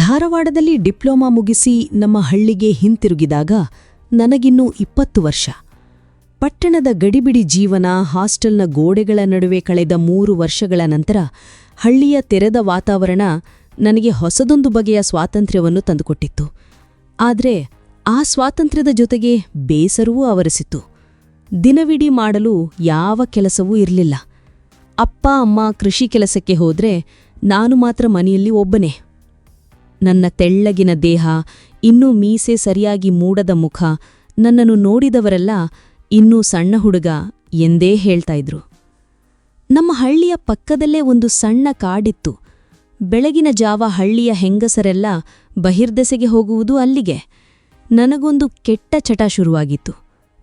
ಧಾರವಾಡದಲ್ಲಿ ಡಿಪ್ಲೊಮಾ ಮುಗಿಸಿ ನಮ್ಮ ಹಳ್ಳಿಗೆ ಹಿಂತಿರುಗಿದಾಗ ನನಗಿನ್ನೂ 20 ವರ್ಷ. ಪಟ್ಟಣದ ಗಡಿಬಿಡಿ ಜೀವನ, ಹಾಸ್ಟೆಲ್ನ ಗೋಡೆಗಳ ನಡುವೆ ಕಳೆದ 3 ವರ್ಷಗಳ ನಂತರ ಹಳ್ಳಿಯ ತೆರೆದ ವಾತಾವರಣ ನನಗೆ ಹೊಸದೊಂದು ಬಗೆಯ ಸ್ವಾತಂತ್ರ್ಯವನ್ನು ತಂದುಕೊಟ್ಟಿತ್ತು. ಆದರೆ ಆ ಸ್ವಾತಂತ್ರ್ಯದ ಜೊತೆಗೆ ಬೇಸರವೂ ಆವರಿಸಿತ್ತು. ದಿನವಿಡೀ ಮಾಡಲು ಯಾವ ಕೆಲಸವೂ ಇರಲಿಲ್ಲ. ಅಪ್ಪ ಅಮ್ಮ ಕೃಷಿ ಕೆಲಸಕ್ಕೆ ಹೋದ್ರೆ ನಾನು ಮಾತ್ರ ಮನೆಯಲ್ಲಿ ಒಬ್ಬನೇ. ನನ್ನ ತೆಳ್ಳಗಿನ ದೇಹ, ಇನ್ನೂ ಮೀಸೆ ಸರಿಯಾಗಿ ಮೂಡದ ಮುಖ, ನನ್ನನ್ನು ನೋಡಿದವರೆಲ್ಲ ಇನ್ನೂ ಸಣ್ಣ ಹುಡುಗ ಎಂದೇ ಹೇಳ್ತಾ ಇದ್ರು. ನಮ್ಮ ಹಳ್ಳಿಯ ಪಕ್ಕದಲ್ಲೇ ಒಂದು ಸಣ್ಣ ಕಾಡಿತ್ತು. ಬೆಳಗಿನ ಜಾವ ಹಳ್ಳಿಯ ಹೆಂಗಸರೆಲ್ಲ ಬಹಿರ್ದೆಸೆಗೆ ಹೋಗುವುದು ಅಲ್ಲಿಗೆ. ನನಗೊಂದು ಕೆಟ್ಟ ಚಟ ಶುರುವಾಗಿತ್ತು.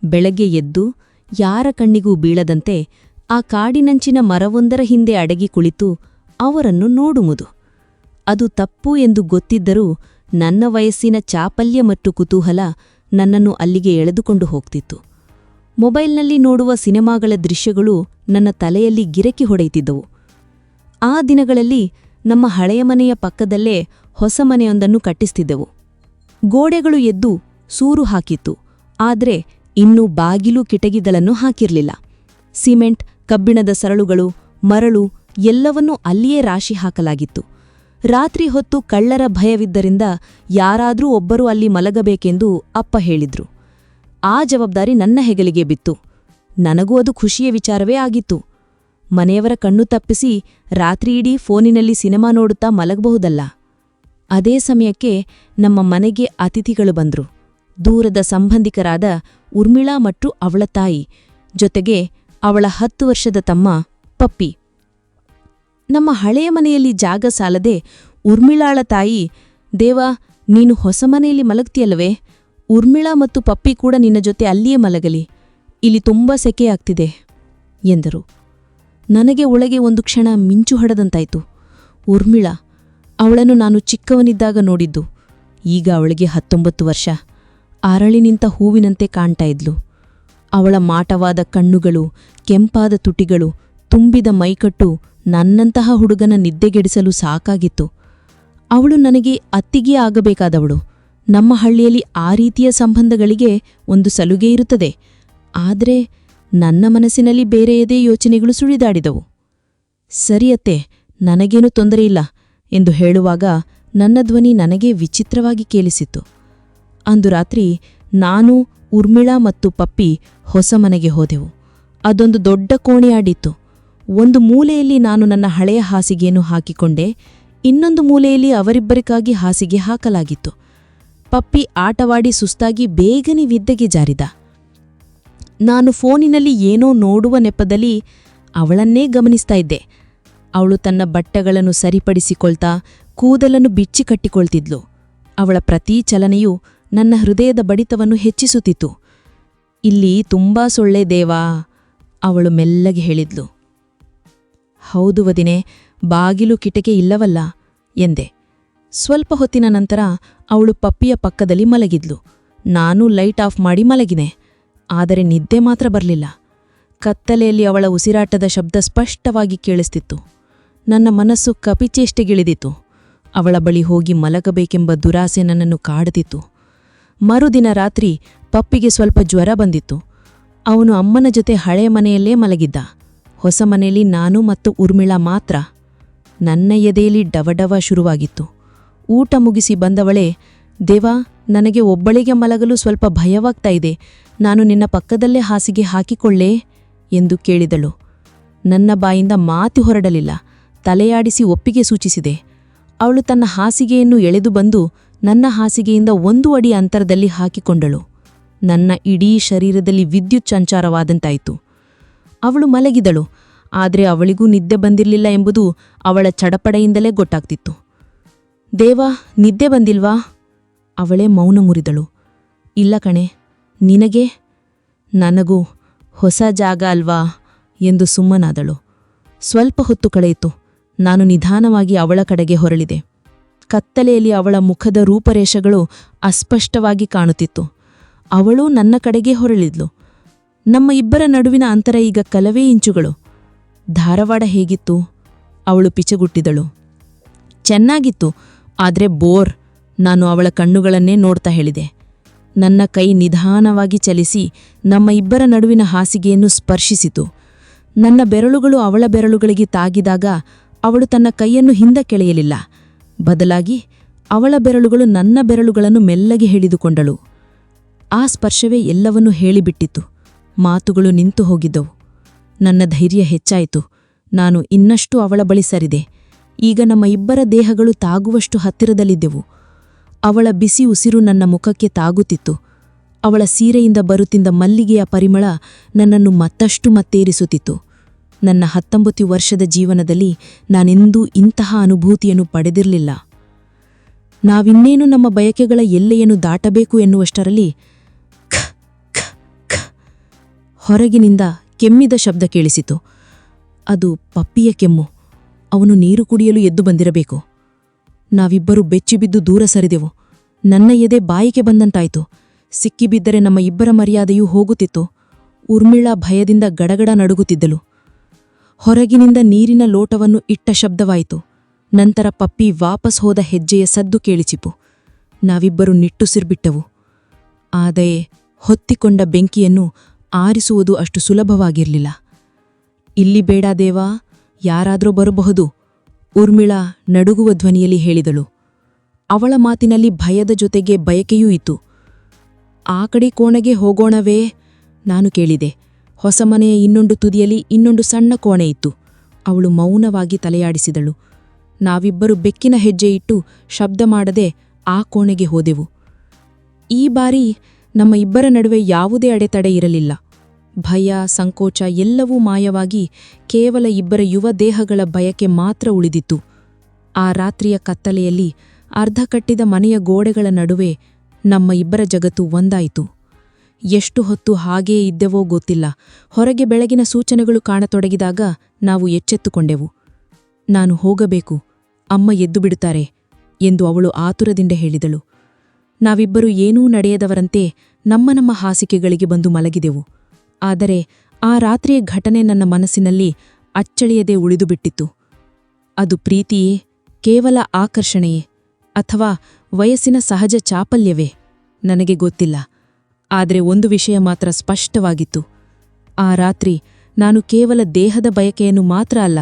ಬೆಳಗ್ಗೆ ಎದ್ದು ಯಾರ ಕಣ್ಣಿಗೂ ಬೀಳದಂತೆ ಆ ಕಾಡಿನಂಚಿನ ಮರವೊಂದರ ಹಿಂದೆ ಅಡಗಿ ಕುಳಿತು ಅವರನ್ನು ನೋಡುವುದು. ಅದು ತಪ್ಪು ಎಂದು ಗೊತ್ತಿದ್ದರೂ ನನ್ನ ವಯಸ್ಸಿನ ಚಾಪಲ್ಯ ಮತ್ತು ಕುತೂಹಲ ನನ್ನನ್ನು ಅಲ್ಲಿಗೆ ಎಳೆದುಕೊಂಡು ಹೋಗ್ತಿತ್ತು. ಮೊಬೈಲ್ನಲ್ಲಿ ನೋಡುವ ಸಿನೆಮಾಗಳ ದೃಶ್ಯಗಳು ನನ್ನ ತಲೆಯಲ್ಲಿ ಗಿರಕಿ ಹೊಡೆಯುತ್ತಿದ್ದವು. ಆ ದಿನಗಳಲ್ಲಿ ನಮ್ಮ ಹಳೆಯ ಮನೆಯ ಪಕ್ಕದಲ್ಲೇ ಹೊಸ ಮನೆಯೊಂದನ್ನು ಕಟ್ಟಿಸ್ತಿದ್ದೆವು. ಗೋಡೆಗಳು ಎದ್ದು ಸೂರು ಹಾಕಿತ್ತು, ಆದರೆ ಇನ್ನೂ ಬಾಗಿಲು ಕಿಟಕಿಗಳನ್ನು ಹಾಕಿರಲಿಲ್ಲ. ಸಿಮೆಂಟ್, ಕಬ್ಬಿಣದ ಸರಳುಗಳು, ಮರಳು ಎಲ್ಲವನ್ನೂ ಅಲ್ಲಿಯೇ ರಾಶಿ ಹಾಕಲಾಗಿತ್ತು. ರಾತ್ರಿ ಹೊತ್ತು ಕಳ್ಳರ ಭಯವಿದ್ದರಿಂದ ಯಾರಾದರೂ ಒಬ್ಬರು ಅಲ್ಲಿ ಮಲಗಬೇಕೆಂದು ಅಪ್ಪ ಹೇಳಿದ್ರು. ಆ ಜವಾಬ್ದಾರಿ ನನ್ನ ಹೆಗಲಿಗೆ ಬಿತ್ತು. ನನಗೂ ಅದು ಖುಷಿಯ ವಿಚಾರವೇ ಆಗಿತ್ತು. ಮನೆಯವರ ಕಣ್ಣು ತಪ್ಪಿಸಿ ರಾತ್ರಿಯಿಡೀ ಫೋನಿನಲ್ಲಿ ಸಿನೆಮಾ ನೋಡುತ್ತಾ ಮಲಗಬಹುದಲ್ಲ. ಅದೇ ಸಮಯಕ್ಕೆ ನಮ್ಮ ಮನೆಗೆ ಅತಿಥಿಗಳು ಬಂದ್ರು. ದೂರದ ಸಂಬಂಧಿಕರಾದ ಉರ್ಮಿಳಾ ಮತ್ತು ಅವಳ ತಾಯಿ, ಜೊತೆಗೆ ಅವಳ 10 ವರ್ಷದ ತಮ್ಮ ಪಪ್ಪಿ. ನಮ್ಮ ಹಳೆಯ ಮನೆಯಲ್ಲಿ ಜಾಗ ಸಾಲದೆ ಉರ್ಮಿಳಾಳ ತಾಯಿ, ದೇವಾ, ನೀನು ಹೊಸ ಮನೆಯಲ್ಲಿ ಮಲಗ್ತಿಯಲ್ಲವೇ? ಉರ್ಮಿಳಾ ಮತ್ತು ಪಪ್ಪಿ ಕೂಡ ನಿನ್ನ ಜೊತೆ ಅಲ್ಲಿಯೇ ಮಲಗಲಿ. ಇಲ್ಲಿ ತುಂಬಾ ಸೆಕೆಯಾಗ್ತಿದೆ ಎಂದರು. ನನಗೆ ಒಳಗೆ ಒಂದು ಕ್ಷಣ ಮಿಂಚು ಹೊಡೆದಂತಾಯ್ತು. ಉರ್ಮಿಳಾ, ಅವಳನ್ನು ನಾನು ಚಿಕ್ಕವನಿದ್ದಾಗ ನೋಡಿದ್ದು. ಈಗ ಅವಳಿಗೆ 19 ವರ್ಷ. ಅರಳಿ ನಿಂತ ಹೂವಿನಂತೆ ಕಾಣ್ತಾ ಇದ್ಲು. ಅವಳ ಮಾಟವಾದ ಕಣ್ಣುಗಳು, ಕೆಂಪಾದ ತುಟಿಗಳು, ತುಂಬಿದ ಮೈಕಟ್ಟು ನನ್ನಂತಹ ಹುಡುಗನ ನಿದ್ದೆಗೆಡಿಸಲು ಸಾಕಾಗಿತ್ತು. ಅವಳು ನನಗೆ ಅತ್ತಿಗೆ ಆಗಬೇಕಾದವಳು. ನಮ್ಮ ಹಳ್ಳಿಯಲ್ಲಿ ಆ ರೀತಿಯ ಸಂಬಂಧಗಳಿಗೆ ಒಂದು ಸಲುಗೆ ಇರುತ್ತದೆ. ಆದರೆ ನನ್ನ ಮನಸ್ಸಿನಲ್ಲಿ ಬೇರೆಯದೇ ಯೋಚನೆಗಳು ಸುಳಿದಾಡಿದವು. ಸರಿಯತ್ತೆ, ನನಗೇನು ತೊಂದರೆಯಿಲ್ಲ ಎಂದು ಹೇಳುವಾಗ ನನ್ನ ಧ್ವನಿ ನನಗೇ ವಿಚಿತ್ರವಾಗಿ ಕೇಳಿಸಿತ್ತು. ಅಂದು ರಾತ್ರಿ ನಾನು, ಉರ್ಮಿಳಾ ಮತ್ತು ಪಪ್ಪಿ ಹೊಸ ಮನೆಗೆ ಹೋದೆವು. ಅದೊಂದು ದೊಡ್ಡ ಕೋಣೆಯಾಡಿತ್ತು. ಒಂದು ಮೂಲೆಯಲ್ಲಿ ನಾನು ನನ್ನ ಹಳೆಯ ಹಾಸಿಗೆಯನ್ನು ಹಾಕಿಕೊಂಡೆ, ಇನ್ನೊಂದು ಮೂಲೆಯಲ್ಲಿ ಅವರಿಬ್ಬರಿಗಾಗಿ ಹಾಸಿಗೆ ಹಾಕಲಾಗಿತ್ತು. ಪಪ್ಪಿ ಆಟವಾಡಿ ಸುಸ್ತಾಗಿ ಬೇಗನೆ ವಿದ್ದೆಗೆ ಜಾರಿದ. ನಾನು ಫೋನಿನಲ್ಲಿ ಏನೋ ನೋಡುವ ನೆಪದಲ್ಲಿ ಅವಳನ್ನೇ ಗಮನಿಸ್ತಾ ಇದ್ದೆ. ಅವಳು ತನ್ನ ಬಟ್ಟೆಗಳನ್ನು ಸರಿಪಡಿಸಿಕೊಳ್ತಾ ಕೂದಲನ್ನು ಬಿಚ್ಚಿ ಕಟ್ಟಿಕೊಳ್ತಿದ್ಲು. ಅವಳ ಪ್ರತೀ ಚಲನೆಯೂ ನನ್ನ ಹೃದಯದ ಬಡಿತವನ್ನು ಹೆಚ್ಚಿಸುತ್ತಿತ್ತು. ಇಲ್ಲಿ ತುಂಬಾ ಸೊಳ್ಳೆ ದೇವಾ, ಅವಳು ಮೆಲ್ಲಗೆ ಹೇಳಿದ್ಲು. ಹೌದು ವದಿನೆ, ಬಾಗಿಲು ಕಿಟಕಿ ಇಲ್ಲವಲ್ಲ ಎಂದೆ. ಸ್ವಲ್ಪ ಹೊತ್ತಿನ ನಂತರ ಅವಳು ಪಪ್ಪಿಯ ಪಕ್ಕದಲ್ಲಿ ಮಲಗಿದ್ಲು. ನಾನು ಲೈಟ್ ಆಫ್ ಮಾಡಿ ಮಲಗಿನೆ. ಆದರೆ ನಿದ್ದೆ ಮಾತ್ರ ಬರಲಿಲ್ಲ. ಕತ್ತಲೆಯಲ್ಲಿ ಅವಳ ಉಸಿರಾಟದ ಶಬ್ದ ಸ್ಪಷ್ಟವಾಗಿ ಕೇಳಿಸ್ತಿತ್ತು. ನನ್ನ ಮನಸ್ಸು ಕಪಿಚೇಷ್ಟೆಗಿಳಿದಿತ್ತು. ಅವಳ ಬಳಿ ಹೋಗಿ ಮಲಗಬೇಕೆಂಬ ದುರಾಸೆ ನನ್ನನ್ನು ಕಾಡುತ್ತಿತ್ತು. ಮರುದಿನ ರಾತ್ರಿ ಪಪ್ಪಿಗೆ ಸ್ವಲ್ಪ ಜ್ವರ ಬಂದಿತ್ತು. ಅವನು ಅಮ್ಮನ ಜೊತೆ ಹಳೆಯ ಮನೆಯಲ್ಲೇ ಮಲಗಿದ್ದ. ಹೊಸ ಮನೆಯಲ್ಲಿ ನಾನು ಮತ್ತು ಉರ್ಮಿಳಾ ಮಾತ್ರ. ನನ್ನ ಎದೆಯಲ್ಲಿ ಡವಡವ ಶುರುವಾಗಿತ್ತು. ಊಟ ಮುಗಿಸಿ ಬಂದವಳೇ, ದೇವಾ, ನನಗೆ ಒಬ್ಬಳಿಗೆ ಮಲಗಲು ಸ್ವಲ್ಪ ಭಯವಾಗ್ತಾ ಇದೆ. ನಾನು ನಿನ್ನ ಪಕ್ಕದಲ್ಲೇ ಹಾಸಿಗೆ ಹಾಕಿಕೊಳ್ಳೇ ಎಂದು ಕೇಳಿದಳು. ನನ್ನ ಬಾಯಿಂದ ಮಾತು ಹೊರಡಲಿಲ್ಲ. ತಲೆಯಾಡಿಸಿ ಒಪ್ಪಿಗೆ ಸೂಚಿಸಿದೆ. ಅವಳು ತನ್ನ ಹಾಸಿಗೆಯನ್ನು ಎಳೆದು ಬಂದು ನನ್ನ ಹಾಸಿಗೆಯಿಂದ 1 ಅಡಿ ಅಂತರದಲ್ಲಿ ಹಾಕಿಕೊಂಡಳು. ನನ್ನ ಇಡೀ ಶರೀರದಲ್ಲಿ ವಿದ್ಯುತ್ ಸಂಚಾರವಾದಂತಾಯಿತು. ಅವಳು ಮಲಗಿದಳು, ಆದರೆ ಅವಳಿಗೂ ನಿದ್ದೆ ಬಂದಿರಲಿಲ್ಲ ಎಂಬುದು ಅವಳ ಚಡಪಡೆಯಿಂದಲೇ ಗೊತ್ತಾಗ್ತಿತ್ತು. ದೇವಾ, ನಿದ್ದೆ ಬಂದಿಲ್ವಾ? ಅವಳೇ ಮೌನ ಮುರಿದಳು. ಇಲ್ಲ ಕಣೆ, ನಿನಗೆ? ನನಗೂ. ಹೊಸ ಜಾಗ ಅಲ್ವಾ ಎಂದು ಸುಮ್ಮನಾದಳು. ಸ್ವಲ್ಪ ಹೊತ್ತು ಕಳೆಯಿತು. ನಾನು ನಿಧಾನವಾಗಿ ಅವಳ ಕಡೆಗೆ ಹೊರಳಿದೆ. ಕತ್ತಲೆಯಲ್ಲಿ ಅವಳ ಮುಖದ ರೂಪರೇಷೆಗಳು ಅಸ್ಪಷ್ಟವಾಗಿ ಕಾಣುತ್ತಿತ್ತು. ಅವಳೂ ನನ್ನ ಕಡೆಗೆ ಹೊರಳಿದ್ಲು. ನಮ್ಮ ಇಬ್ಬರ ನಡುವಿನ ಅಂತರ ಈಗ ಕೆಲವೇ ಇಂಚುಗಳು. ಧಾರವಾಡ ಹೇಗಿತ್ತು? ಅವಳು ಪಿಚಗುಟ್ಟಿದಳು. ಚೆನ್ನಾಗಿತ್ತು. ಆದ್ರೆ ಬೋರ್, ನಾನು ಅವಳ ಕಣ್ಣುಗಳನ್ನೇ ನೋಡ್ತಾ ಹೇಳಿದೆ. ನನ್ನ ಕೈ ನಿಧಾನವಾಗಿ ಚಲಿಸಿ ನಮ್ಮ ಇಬ್ಬರ ನಡುವಿನ ಹಾಸಿಗೆಯನ್ನು ಸ್ಪರ್ಶಿಸಿತು. ನನ್ನ ಬೆರಳುಗಳು ಅವಳ ಬೆರಳುಗಳಿಗೆ ತಾಗಿದಾಗ ಅವಳು ತನ್ನ ಕೈಯನ್ನು ಹಿಂದಕ್ಕೆಳೆಯಲಿಲ್ಲ. ಬದಲಾಗಿ ಅವಳ ಬೆರಳುಗಳು ನನ್ನ ಬೆರಳುಗಳನ್ನು ಮೆಲ್ಲಗೆ ಹಿಡಿದುಕೊಂಡಳು. ಆ ಸ್ಪರ್ಶವೇ ಎಲ್ಲವನ್ನೂ ಹೇಳಿಬಿಟ್ಟಿತ್ತು. ಮಾತುಗಳು ನಿಂತು ಹೋಗಿದ್ದವು. ನನ್ನ ಧೈರ್ಯ ಹೆಚ್ಚಾಯಿತು. ನಾನು ಇನ್ನಷ್ಟು ಅವಳ ಬಳಿ ಸರಿದೆ. ಈಗ ನಮ್ಮ ಇಬ್ಬರ ದೇಹಗಳು ತಾಗುವಷ್ಟು ಹತ್ತಿರದಲ್ಲಿದ್ದೆವು. ಅವಳ ಬಿಸಿ ಉಸಿರು ನನ್ನ ಮುಖಕ್ಕೆ ತಾಗುತ್ತಿತ್ತು. ಅವಳ ಸೀರೆಯಿಂದ ಬರುತ್ತಿದ್ದ ಮಲ್ಲಿಗೆಯ ಪರಿಮಳ ನನ್ನನ್ನು ಮತ್ತಷ್ಟು ಮತ್ತೇರಿಸುತ್ತಿತ್ತು. ನನ್ನ 19 ವರ್ಷದ ಜೀವನದಲ್ಲಿ ನಾನೆಂದೂ ಇಂತಹ ಅನುಭೂತಿಯನ್ನು ಪಡೆದಿರಲಿಲ್ಲ. ನಾವಿನ್ನೇನು ನಮ್ಮ ಬಯಕೆಗಳ ಎಲ್ಲೆಯನ್ನು ದಾಟಬೇಕು ಎನ್ನುವಷ್ಟರಲ್ಲಿ ಖ ಖ ಖ ಹೊರಗಿನಿಂದ ಕೆಮ್ಮಿದ ಶಬ್ದ ಕೇಳಿಸಿತು. ಅದು ಪಪ್ಪಿಯ ಕೆಮ್ಮು. ಅವನು ನೀರು ಕುಡಿಯಲು ಎದ್ದು ಬಂದಿರಬೇಕು. ನಾವಿಬ್ಬರೂ ಬೆಚ್ಚಿಬಿದ್ದು ದೂರ ಸರಿದೆವು. ನನ್ನ ಎದೆ ಬಾಯಿಗೆ ಬಂದಂತಾಯಿತು. ಸಿಕ್ಕಿಬಿದ್ದರೆ ನಮ್ಮ ಇಬ್ಬರ ಮರ್ಯಾದೆಯೂ ಹೋಗುತ್ತಿತ್ತು. ಊರ್ಮಿಳಾ ಭಯದಿಂದ ಗಡಗಡ ನಡುಗುತ್ತಿದ್ದಳು. ಹೊರಗಿನಿಂದ ನೀರಿನ ಲೋಟವನ್ನು ಇಟ್ಟ ಶಬ್ದವಾಯಿತು. ನಂತರ ಪಪ್ಪಿ ವಾಪಸ್ ಹೋದ ಹೆಜ್ಜೆಯ ಸದ್ದು ಕೇಳಿಸಿತು. ನಾವಿಬ್ಬರು ನಿಟ್ಟುಸಿರ್ಬಿಟ್ಟೆವು. ಆದರೆ ಹೊತ್ತಿಕೊಂಡ ಬೆಂಕಿಯನ್ನು ಆರಿಸುವುದು ಅಷ್ಟು ಸುಲಭವಾಗಿರಲಿಲ್ಲ. ಇಲ್ಲಿ ಬೇಡ ದೇವಾ, ಯಾರಾದರೂ ಬರಬಹುದು, ಊರ್ಮಿಳಾ ನಡುಗುವ ಧ್ವನಿಯಲ್ಲಿ ಹೇಳಿದಳು. ಅವಳ ಮಾತಿನಲ್ಲಿ ಭಯದ ಜೊತೆಗೆ ಬಯಕೆಯೂ ಇತ್ತು. ಆ ಕಡೆ ಕೋಣೆಗೆ ಹೋಗೋಣವೇ? ನಾನು ಕೇಳಿದೆ. ಹೊಸ ಮನೆಯ ಇನ್ನೊಂದು ತುದಿಯಲ್ಲಿ ಇನ್ನೊಂದು ಸಣ್ಣ ಕೋಣೆ ಇತ್ತು. ಅವಳು ಮೌನವಾಗಿ ತಲೆಯಾಡಿಸಿದಳು. ನಾವಿಬ್ಬರು ಬೆಕ್ಕಿನ ಹೆಜ್ಜೆ ಇಟ್ಟು ಶಬ್ದ ಮಾಡದೆ ಆ ಕೋಣೆಗೆ ಹೋದೆವು. ಈ ಬಾರಿ ನಮ್ಮ ಇಬ್ಬರ ನಡುವೆ ಯಾವುದೇ ಅಡೆತಡೆ ಇರಲಿಲ್ಲ. ಭಯ, ಸಂಕೋಚ ಎಲ್ಲವೂ ಮಾಯವಾಗಿ ಕೇವಲ ಇಬ್ಬರ ಯುವ ದೇಹಗಳ ಬಯಕೆ ಮಾತ್ರ ಉಳಿದಿತ್ತು. ಆ ರಾತ್ರಿಯ ಕತ್ತಲೆಯಲ್ಲಿ ಅರ್ಧ ಕಟ್ಟಿದ ಮನೆಯ ಗೋಡೆಗಳ ನಡುವೆ ನಮ್ಮ ಇಬ್ಬರ ಜಗತ್ತು ಒಂದಾಯಿತು. ಎಷ್ಟು ಹೊತ್ತು ಹಾಗೇ ಇದ್ದೆವೋ ಗೊತ್ತಿಲ್ಲ. ಹೊರಗೆ ಬೆಳಗಿನ ಸೂಚನೆಗಳು ಕಾಣತೊಡಗಿದಾಗ ನಾವು ಎಚ್ಚೆತ್ತುಕೊಂಡೆವು. ನಾನು ಹೋಗಬೇಕು, ಅಮ್ಮ ಎದ್ದು ಬಿಡುತ್ತಾರೆ ಎಂದು ಅವಳು ಆತುರದಿಂದ ಹೇಳಿದಳು. ನಾವಿಬ್ಬರೂ ಏನೂ ನಡೆಯದವರಂತೆ ನಮ್ಮ ಹಾಸಿಗೆಗಳಿಗೆ ಬಂದು ಮಲಗಿದೆವು. ಆದರೆ ಆ ರಾತ್ರಿಯ ಘಟನೆ ನನ್ನ ಮನಸ್ಸಿನಲ್ಲಿ ಅಚ್ಚಳಿಯದೆ ಉಳಿದುಬಿಟ್ಟಿತ್ತು. ಅದು ಪ್ರೀತಿಯೇ, ಕೇವಲ ಆಕರ್ಷಣೆಯೇ, ಅಥವಾ ವಯಸ್ಸಿನ ಸಹಜ ಚಾಪಲ್ಯವೇ? ನನಗೆ ಗೊತ್ತಿಲ್ಲ. ಆದರೆ ಒಂದು ವಿಷಯ ಮಾತ್ರ ಸ್ಪಷ್ಟವಾಗಿತ್ತು. ಆ ರಾತ್ರಿ ನಾನು ಕೇವಲ ದೇಹದ ಬಯಕೆಯನ್ನು ಮಾತ್ರ ಅಲ್ಲ,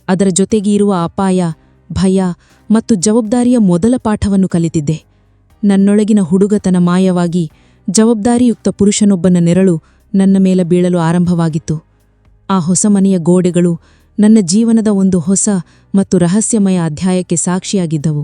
ಅದರ ಜೊತೆಗೆ ಇರುವ ಅಪಾಯ, ಭಯ ಮತ್ತು ಜವಾಬ್ದಾರಿಯ ಮೊದಲ ಪಾಠವನ್ನು ಕಲಿತಿದ್ದೆ. ನನ್ನೊಳಗಿನ ಹುಡುಗತನ ಮಾಯವಾಗಿ ಜವಾಬ್ದಾರಿಯುಕ್ತ ಪುರುಷನೊಬ್ಬನ ನೆರಳು ನನ್ನ ಮೇಲೆ ಬೀಳಲು ಆರಂಭವಾಗಿತ್ತು. ಆ ಹೊಸ ಮನೆಯ ಗೋಡೆಗಳು ನನ್ನ ಜೀವನದ ಒಂದು ಹೊಸ ಮತ್ತು ರಹಸ್ಯಮಯ ಅಧ್ಯಾಯಕ್ಕೆ ಸಾಕ್ಷಿಯಾಗಿದ್ದವು.